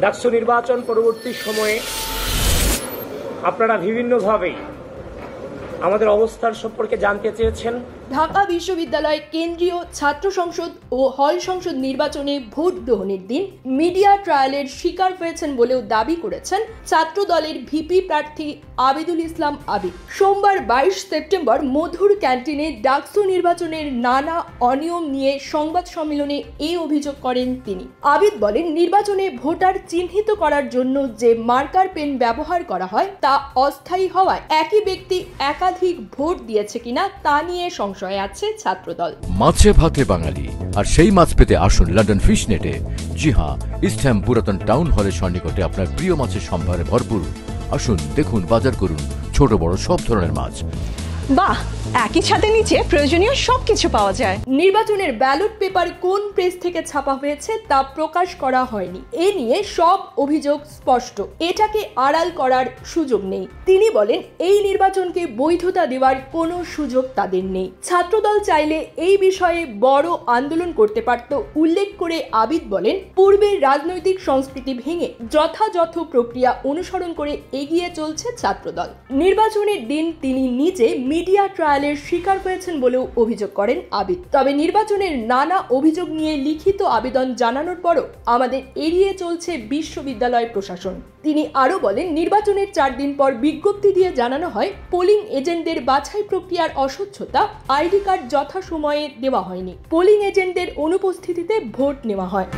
ডাকসু নির্বাচন পরবর্তী সময়ে আপনারা বিভিন্নভাবে আমাদের অবস্থান সম্পর্কে জানতে চেয়েছেন। ঢাকা বিশ্ববিদ্যালয় কেন্দ্রীয় ছাত্র সংসদ ও হল সংসদ নির্বাচনে ভোট গ্রহণের দিন মিডিয়া ট্রায়ালের শিকার হয়েছেন বলেও দাবি করেছেন ছাত্র দলের ভিপি প্রার্থী আবিদুল ইসলাম আবিদ। সোমবার 22 সেপ্টেম্বর মধুর ক্যান্টিনে ডাকসু নির্বাচনের নানা অনিয়ম নিয়ে সংবাদ সম্মেলনে এই অভিযোগ করেন তিনি। আবিদ বলেন, নির্বাচনে ভোটার চিহ্নিত করার জন্য যে মার্কার পেন ব্যবহার করা হয় তা অস্থায়ী হওয়ায় একই ব্যক্তি একাধিক ভোট দিয়েছে কিনা তা নিয়ে সংশয়ে আছে ছাত্রদল। মাছে ভাতে বাঙালি, আর সেই মাছ পেতে আসুন লন্ডন ফিশ নেটে। জি হ্যাঁ, ইস্টহ্যাম পুরাতন টাউন হলের সন্নিকটে আপনার প্রিয় মাছের সম্ভারে ভরপুর। আসুন, দেখুন, বাজার করুন ছোট বড় সব ধরনের মাছ। বাহ, একই ছাদের নিচে প্রয়োজনীয় সবকিছু পাওয়া যায়। নির্বাচনের ব্যালট পেপার কোন প্রেস থেকে ছাপা হয়েছে তা প্রকাশ করা হয়নি। এ নিয়ে সব অভিযোগ স্পষ্ট, এটাকে আড়াল করার সুযোগ নেই। তিনি বলেন, এই নির্বাচনকে বৈধতা দেওয়ার কোনো সুযোগ তাদের নেই। ছাত্রদল চাইলে এই বিষয়ে বড় আন্দোলন করতে পারত। উল্লেখ করে আবিদ বলেন, পূর্বের রাজনৈতিক সংস্কৃতি ভেঙে যথাযথ প্রক্রিয়া অনুসরণ করে এগিয়ে চলছে ছাত্রদল। নির্বাচনের দিন তিনি নিজে মিডিয়া ট্রায়ালের শিকার হয়েছেন বলেও অভিযোগ করেন আবিদ। তবে নির্বাচনের নানা অভিযোগ নিয়ে লিখিত আবেদন জানানোর পরও আমাদের এড়িয়ে চলছে বিশ্ববিদ্যালয় প্রশাসন। তিনি আরও বলেন, নির্বাচনের 4 দিন পর বিজ্ঞপ্তি দিয়ে জানানো হয় পোলিং এজেন্টদের বাছাই প্রক্রিয়ার অস্বচ্ছতা, আইডি কার্ড যথাসময়ে দেওয়া হয়নি, পোলিং এজেন্টদের অনুপস্থিতিতে ভোট নেওয়া হয়।